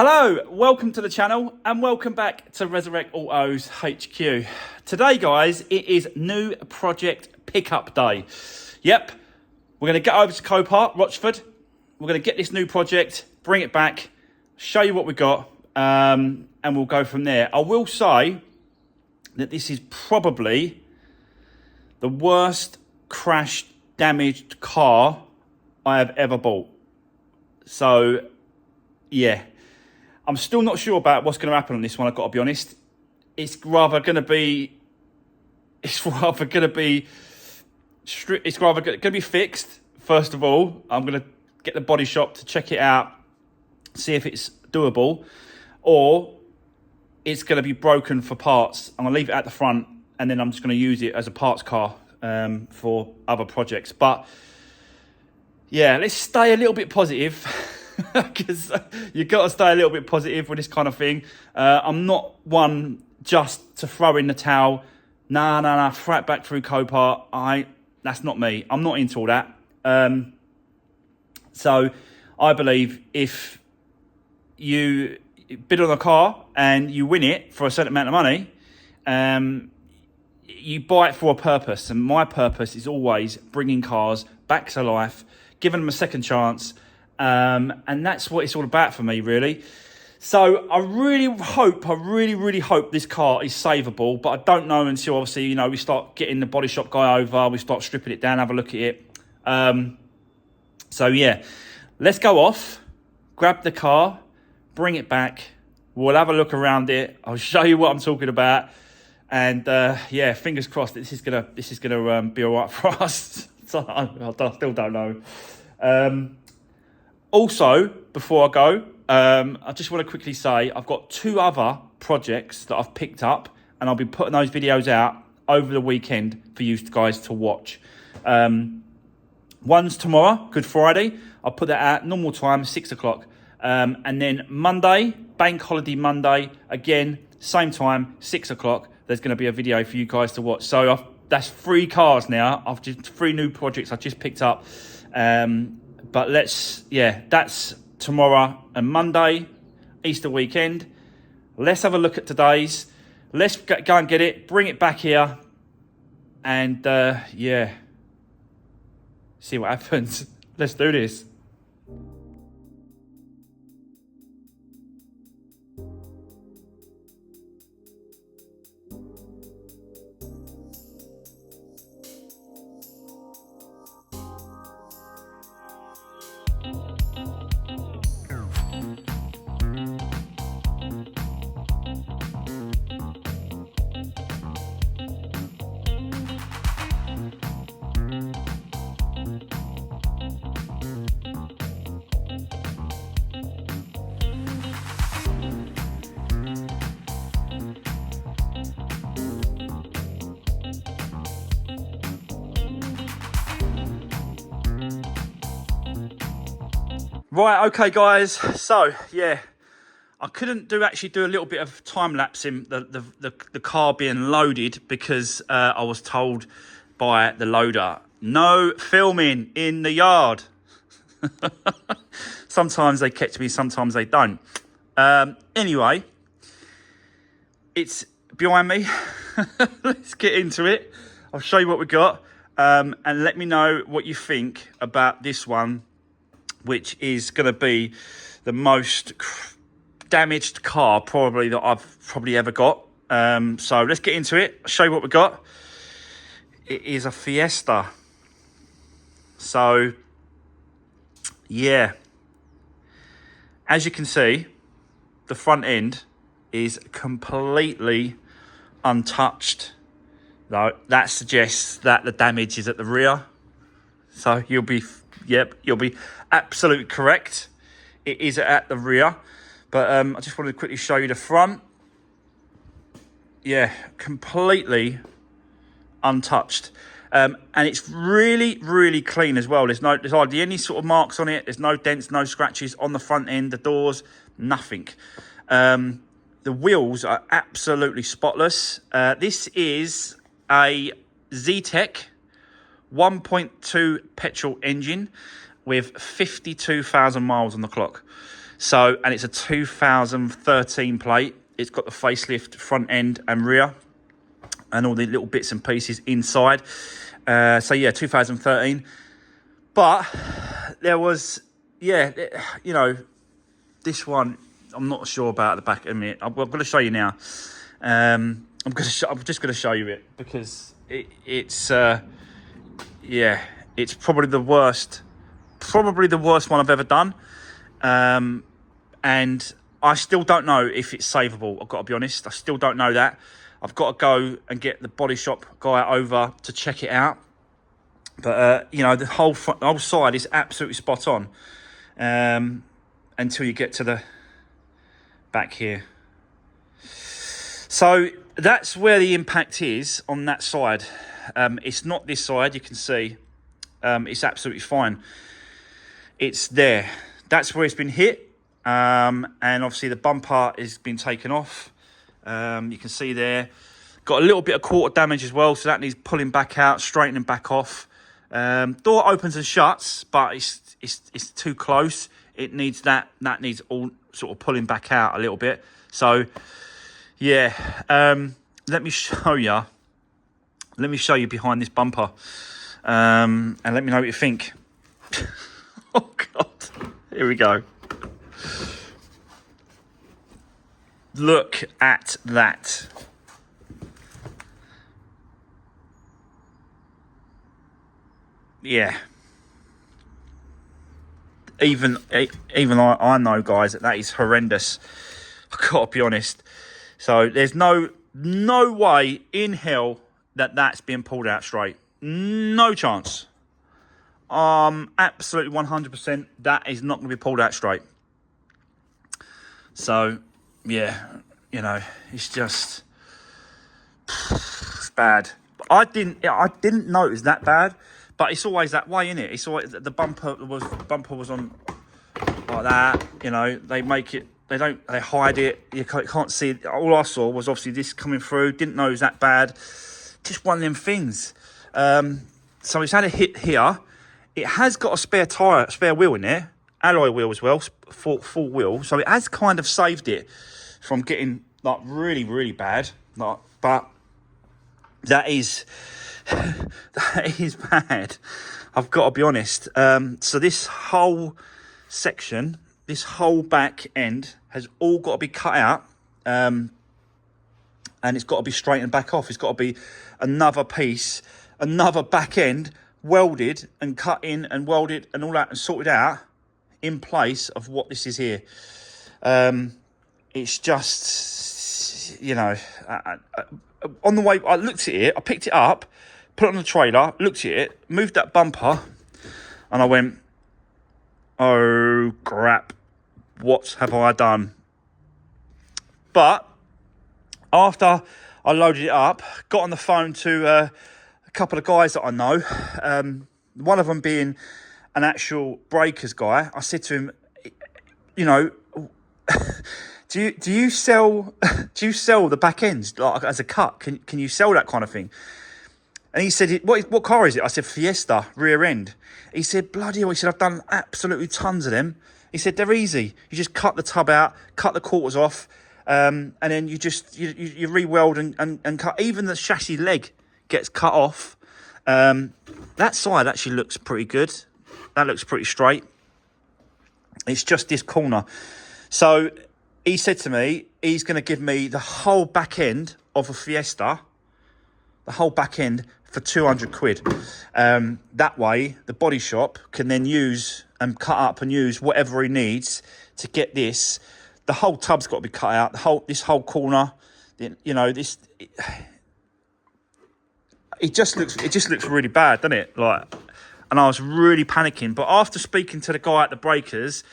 Hello, welcome to the channel and welcome back to Resurwreck Autos HQ. Today, guys, it is new project pickup day. Yep, we're going to get over to Copart, Rochford. We're going to get this new project, bring it back, show you what we got, and we'll go from there. I will say that this is probably the worst crashed, damaged car I have ever bought. So, yeah. I'm still not sure about what's going to happen on this one, I've got to be honest. It's rather going to be fixed, first of all. I'm going to get the body shop to check it out, see if it's doable, or it's going to be broken for parts. I'm going to leave it at the front, and then I'm just going to use it as a parts car for other projects. But, yeah, let's stay a little bit positive. Because you've got to stay a little bit positive with this kind of thing. I'm not one just to throw in the towel. Nah, throw it back through Copart. That's not me. I'm not into all that. So I believe if you bid on a car and you win it for a certain amount of money, you buy it for a purpose. And my purpose is always bringing cars back to life, giving them a second chance. And that's what it's all about for me, really. So I really hope this car is savable, but I don't know until obviously, we start getting the body shop guy over, we start stripping it down, have a look at it. So yeah, let's go off, grab the car, bring it back. We'll have a look around it. I'll show you what I'm talking about. And yeah, fingers crossed that this is gonna be all right for us. So I still don't know. Also, before I go, I just want to quickly say I've got two other projects that I've picked up, and I'll be putting those videos out over the weekend for you guys to watch. One's tomorrow, Good Friday. I'll put that out normal time, 6 o'clock. And then Monday, Bank Holiday Monday, again, same time, 6 o'clock. There's going to be a video for you guys to watch. So that's 3 cars now. 3 new projects I've just picked up. But that's tomorrow and Monday, Easter weekend. Let's have a look at today's. Let's go and get it, bring it back here, and yeah, see what happens. Let's do this. Right, okay, guys. So yeah, I couldn't do a little bit of time lapse in the car being loaded because I was told by the loader, no filming in the yard. Sometimes they catch me, sometimes they don't. Anyway, it's behind me. Let's get into it. I'll show you what we got, and let me know what you think about this one, which is going to be the most damaged car probably that I've ever got. So let's get into it. I'll show you what we got. It is a Fiesta. So, yeah. As you can see, the front end is completely untouched. Though that suggests that the damage is at the rear. So you'll be absolutely correct. It is at the rear. But I just wanted to quickly show you the front. Yeah, completely untouched. And it's really clean as well. There's hardly any sort of marks on it. There's no dents, no scratches on the front end, the doors, nothing. The wheels are absolutely spotless. This is a Z-Tech 1.2 petrol engine with 52,000 miles on the clock. So, and it's a 2013 plate. It's got the facelift front end and rear, and all the little bits and pieces inside. So yeah, 2013. But there was, yeah, you know, this one, I'm not sure about the back. I mean, I'm going to show you now. I'm just going to show you it because it's yeah, it's probably the worst one I've ever done. And I still don't know if it's savable. I've got to be honest. I still don't know that. I've got to go and get the body shop guy over to check it out. But, you know, the whole side is absolutely spot on until you get to the back here. So that's where the impact is on that side. It's not this side, you can see. It's absolutely fine. It's there. That's where it's been hit. And obviously the bumper has been taken off. You can see there. Got a little bit of quarter damage as well, so that needs pulling back out, straightening back off. Door opens and shuts, but it's too close. It needs that needs all sort of pulling back out a little bit. So yeah, let me show you. Let me show you behind this bumper, and let me know what you think. Oh God, here we go. Look at that. Yeah. Even I know, guys, that is horrendous. I've got to be honest. So there's no way in hell that's being pulled out straight. No chance. Absolutely 100% that is not going to be pulled out straight. So yeah, you know, it's just it's bad. I didn't notice that bad, but it's always that way, isn't it? It's always the bumper was on like that. You know, they make it. They hide it. You can't see it. All I saw was obviously this coming through. Didn't know it was that bad. Just one of them things. So it's had a hit here. It has got a spare wheel in there, alloy wheel as well, full wheel. So it has kind of saved it from getting like really, really bad. But that is bad. I've got to be honest. So this whole section, this whole back end has all got to be cut out, and it's got to be straightened back off. It's got to be another piece, another back end welded and cut in and welded and all that and sorted out in place of what this is here. It's just, you know, on the way I looked at it, I picked it up, put it on the trailer, looked at it, moved that bumper, and I went, oh crap, what have I done? But after I loaded it up, got on the phone to a couple of guys that I know, one of them being an actual breakers guy. I said to him, you know, do you sell the back ends like as a cut? Can you sell that kind of thing? And he said, what car is it? I said, Fiesta, rear end. He said, bloody hell. He said, I've done absolutely tons of them. He said, they're easy. You just cut the tub out, cut the quarters off, and then you re-weld and cut. Even the chassis leg gets cut off. That side actually looks pretty good. That looks pretty straight. It's just this corner. So he said to me, he's going to give me the whole back end of a Fiesta, the whole back end for 200 quid. That way, the body shop can then use and cut up and use whatever he needs to get this. The whole tub's got to be cut out. This whole corner, you know, this. It just looks really bad, doesn't it? Like, and I was really panicking. But after speaking to the guy at the breakers,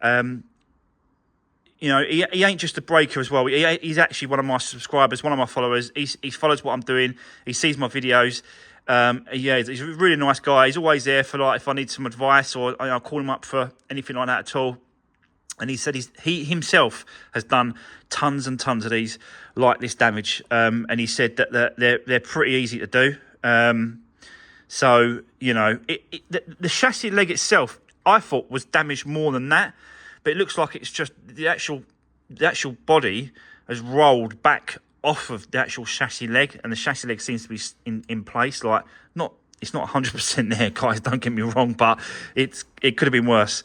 you know, he ain't just a breaker as well. He's actually one of my subscribers, one of my followers. He follows what I'm doing. He sees my videos. Yeah, he's a really nice guy. He's always there for, like, if I need some advice or I'll call him up for anything like that at all. And he said he himself has done tons and tons of these like this damage. And he said that they're pretty easy to do. So, you know, the chassis leg itself, I thought was damaged more than that. but it looks like it's just the actual body has rolled back off of the actual chassis leg, and the chassis leg seems to be in place. Like, it's not 100% there, guys, don't get me wrong, but it could have been worse.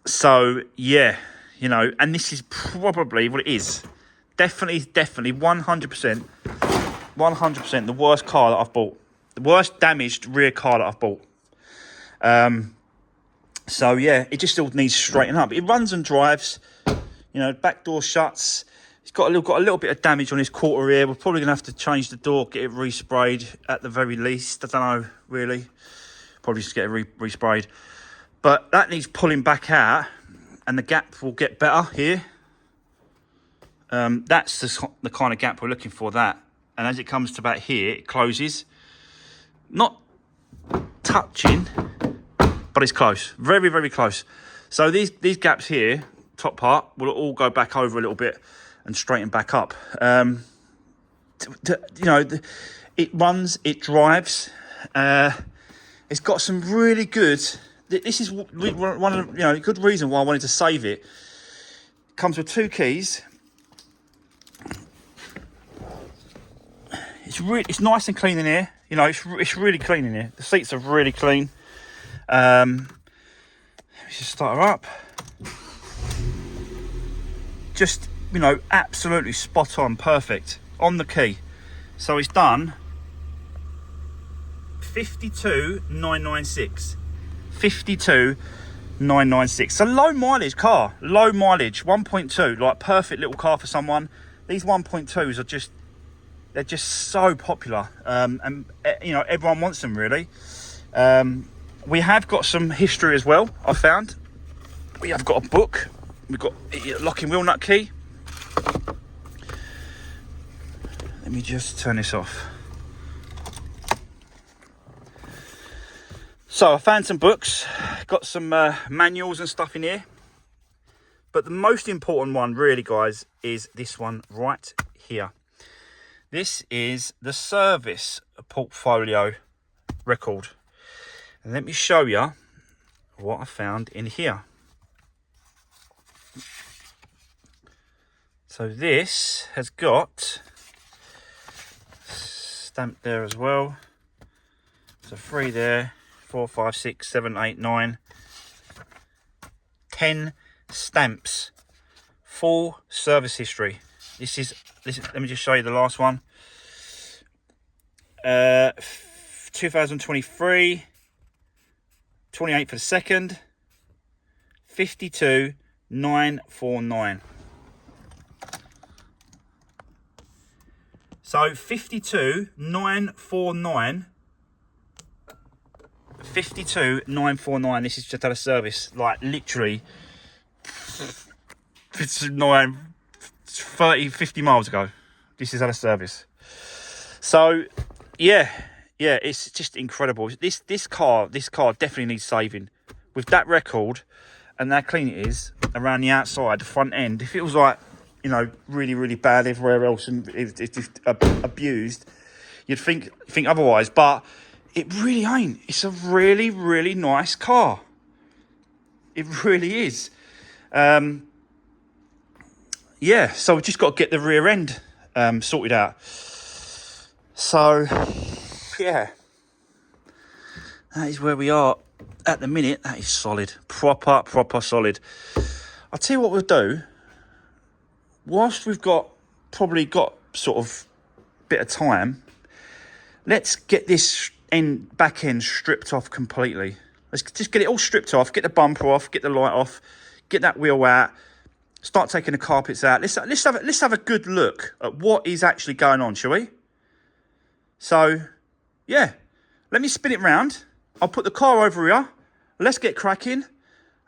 So yeah, you know, and this is probably what it is. Definitely 100% the worst car that I've bought. The worst damaged rear car that I've bought. So yeah, it just still needs straightening up. It runs and drives, you know, back door shuts. It's got a little bit of damage on his quarter here. We're probably gonna have to change the door, get it resprayed at the very least. I don't know, really. Probably just get it resprayed. But that needs pulling back out, and the gap will get better here. That's the kind of gap we're looking for, that. And as it comes to about here, it closes. Not touching, but it's close. Very, very close. So these gaps here, top part, will all go back over a little bit and straighten back up. You know, it runs, it drives. It's got some really good... This is one of the, you know, good reason why I wanted to save it. It comes with 2 keys. It's nice and clean in here. You know, it's really clean in here. The seats are really clean. Let me just start her up. Just, you know, absolutely spot on, perfect on the key. So it's done 52,996. 52,996. It's a low mileage car. Low mileage, 1.2. Like, perfect little car for someone. These 1.2s are just, they're just so popular. And you know, everyone wants them, really. We have got some history as well, I found. We have got a book. We've got a locking wheel nut key. Let me just turn this off. So I found some books, got some manuals and stuff in here. But the most important one, really, guys, is this one right here. This is the service portfolio record. And let me show you what I found in here. So this has got stamped there as well. So 3 there, 4, 5, 6, 7, 8, 9, 10 stamps. Full service history. This is let me just show you the last one. 2023, 28th for the 2nd, 52,949. So 52,949. 52,949. This is just out of service. Like, literally, it's 30, 50 miles ago. This is out of service. So, yeah, it's just incredible. This car definitely needs saving. With that record and how clean it is around the outside, the front end, if it was like, you know, really, really bad everywhere else and it's abused, you'd think otherwise. But it really ain't. It's a really, really nice car. It really is. Yeah, so we've just got to get the rear end sorted out. So, yeah, that is where we are at the minute. That is solid. Proper solid. I'll tell you what we'll do. Whilst we've probably got sort of bit of time, let's get this back end stripped off completely. Let's just get it all stripped off, get the bumper off, get the light off, get that wheel out, start taking the carpets out. Let's have a good look at what is actually going on, shall we? So, yeah, let me spin it round. I'll put the car over here. Let's get cracking.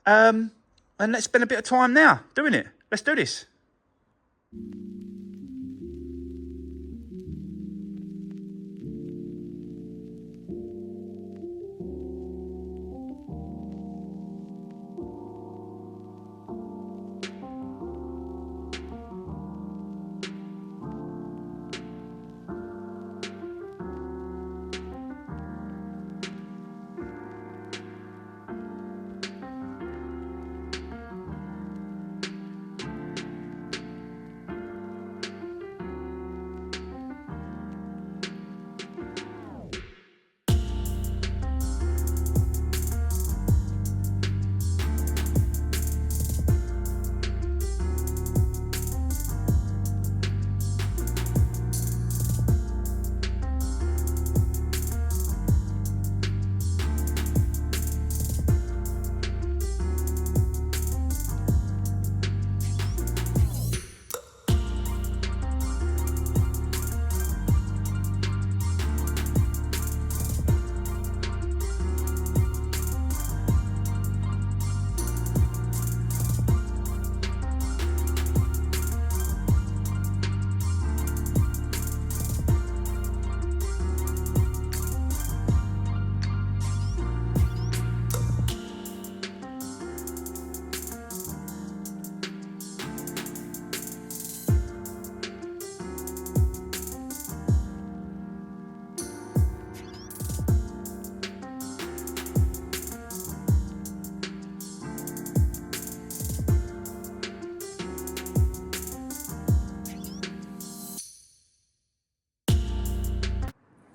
And let's spend a bit of time now doing it. Let's do this.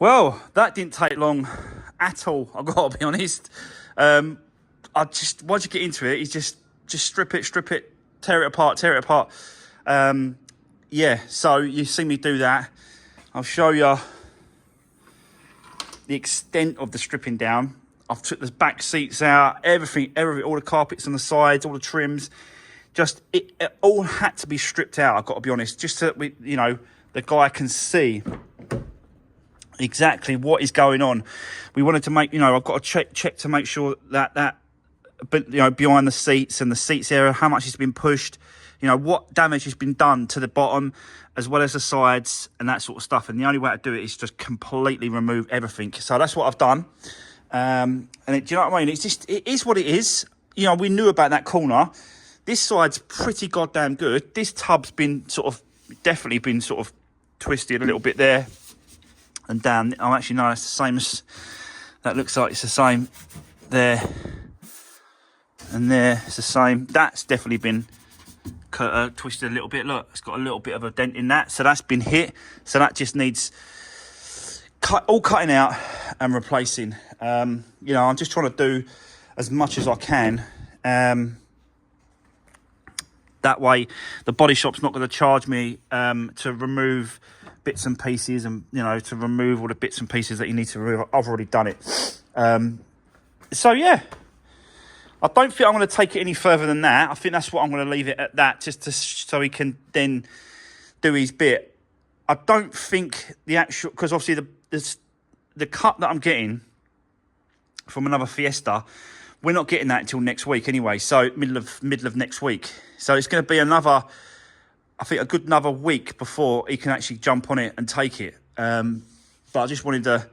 Well, that didn't take long at all, I've got to be honest. Once you get into it, you just strip it, tear it apart. Yeah, so you see me do that. I'll show you the extent of the stripping down. I've took the back seats out, everything, all the carpets on the sides, all the trims. It all had to be stripped out, I've got to be honest, just so that the guy can see exactly what is going on. We wanted to make, I've got to check to make sure that behind the seats and the seats area, how much has been pushed, what damage has been done to the bottom as well as the sides and that sort of stuff. And the only way to do it is just completely remove everything. So that's what I've done. Do you know what I mean? It is what it is. We knew about that corner. This side's pretty goddamn good. This tub's been definitely been twisted a little bit there and down. Oh, actually, no, it's the same as, that looks like it's the same there and there. It's the same. That's definitely been twisted a little bit. Look, it's got a little bit of a dent in that. So that's been hit. So that just needs all cutting out and replacing. I'm just trying to do as much as I can. That way, the body shop's not going to charge me to remove bits and pieces and, to remove all the bits and pieces that you need to remove. I've already done it. So, yeah. I don't think I'm going to take it any further than that. I think that's what I'm going to leave it at that, so he can then do his bit. I don't think the actual... Because obviously the cut that I'm getting from another Fiesta, we're not getting that until next week anyway. So middle of next week. So it's going to be another week before he can actually jump on it and take it. But I just wanted to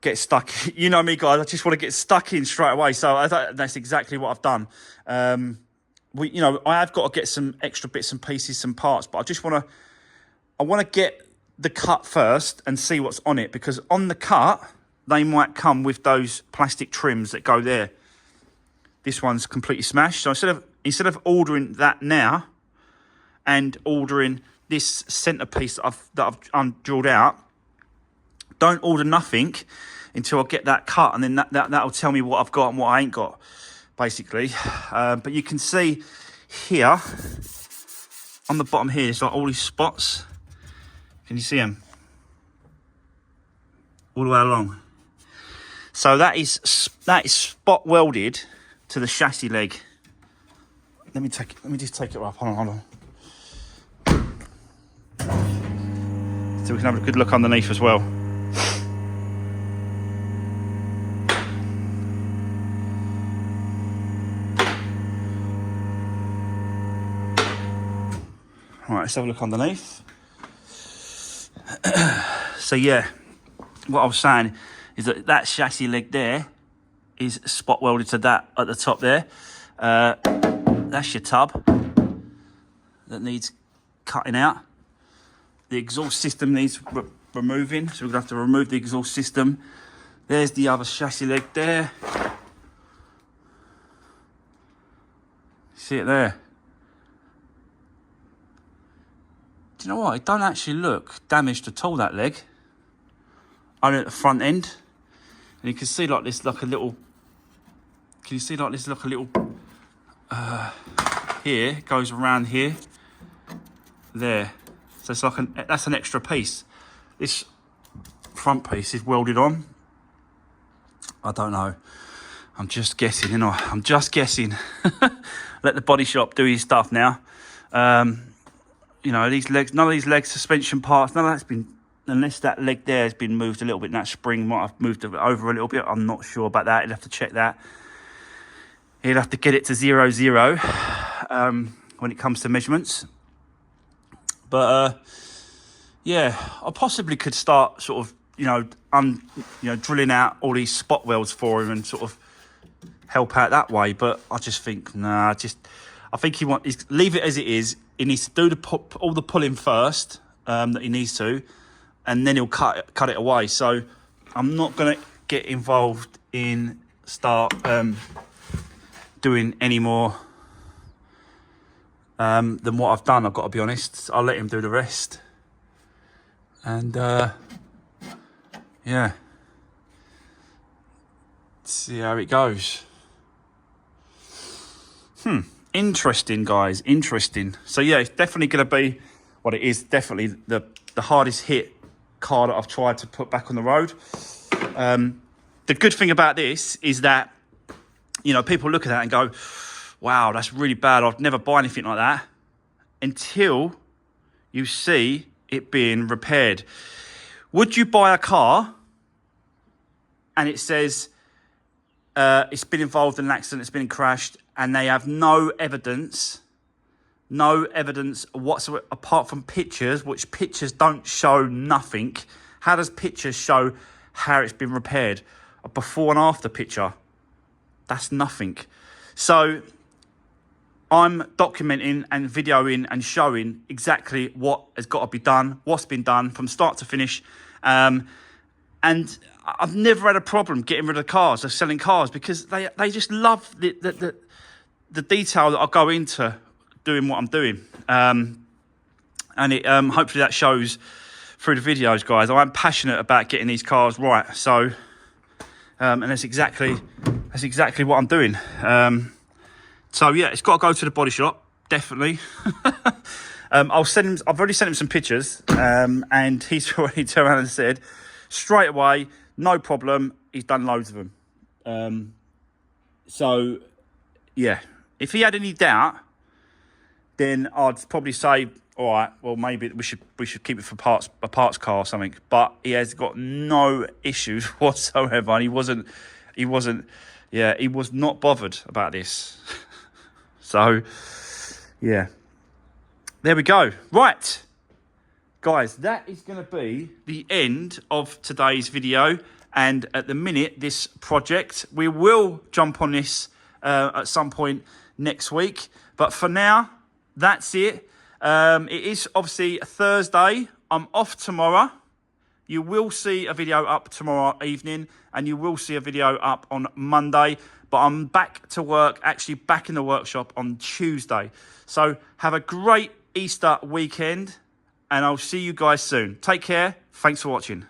get stuck. You know me, guys. I just want to get stuck in straight away. So I thought that's exactly what I've done. I have got to get some extra bits and pieces, some parts, but I want to get the cut first and see what's on it, because on the cut they might come with those plastic trims that go there. This one's completely smashed. So instead of ordering that now and ordering this centerpiece that I've drilled out, don't order nothing until I get that cut, and then that'll tell me what I've got and what I ain't got, basically. But you can see here on the bottom here, it's like all these spots. Can you see them? All the way along. So that is spot welded to the chassis leg. Let me just take it up. Hold on. So we can have a good look underneath as well. All right, let's have a look underneath. So yeah, what I was saying is that chassis leg there is spot welded to that at the top there. That's your tub that needs cutting out. The exhaust system needs removing, so we're gonna have to remove the exhaust system. There's the other chassis leg there. See it there? Do you know what? It don't actually look damaged at all, that leg. Only at the front end. And you can see like this, like a little... Can you see like this, like a little... here, goes around here. There. So it's like that's an extra piece. This front piece is welded on. I don't know. I'm just guessing, you know. I'm just guessing. Let the body shop do his stuff now. These legs, none of these leg suspension parts, none of that's been, unless that leg there has been moved a little bit, and that spring might have moved over a little bit. I'm not sure about that. He'd have to check that. He'd have to get it to 0-0 when it comes to measurements. But yeah, I possibly could start sort of, drilling out all these spot welds for him and sort of help out that way. But I just think, I think he's leave it as it is. He needs to do all the pulling first that he needs to, and then he'll cut it away. So I'm not going to get involved in start doing any more than what I've done. I've got to be honest. I'll let him do the rest. And yeah, see how it goes. Interesting, guys, interesting. So yeah, it's definitely going to be, well, it is definitely the hardest hit car that I've tried to put back on the road. The good thing about this is that, you know, people look at that and go, wow, that's really bad. I'd never buy anything like that, until you see it being repaired. Would you buy a car and it says it's been involved in an accident, it's been crashed, and they have no evidence whatsoever apart from pictures, which pictures don't show nothing? How does pictures show how it's been repaired? A before and after picture, that's nothing. So I'm documenting and videoing and showing exactly what has got to be done, what's been done from start to finish. And I've never had a problem getting rid of cars, of selling cars, because they just love the detail that I go into doing what I'm doing. And it hopefully that shows through the videos, guys. I'm passionate about getting these cars right. So, and that's exactly what I'm doing. So yeah, it's got to go to the body shop, definitely. I've already sent him some pictures, and he's already turned around and said straight away, no problem. He's done loads of them. So yeah, if he had any doubt, then I'd probably say, all right, well, maybe we should keep it for a parts car or something. But he has got no issues whatsoever, and he was not bothered about this. So yeah, there we go. Right, guys, that is going to be the end of today's video. And at the minute, this project, we will jump on this at some point next week. But for now, that's it. It is obviously a Thursday. I'm off tomorrow. You will see a video up tomorrow evening, and you will see a video up on Monday. But I'm back to work, actually back in the workshop on Tuesday. So have a great Easter weekend, and I'll see you guys soon. Take care. Thanks for watching.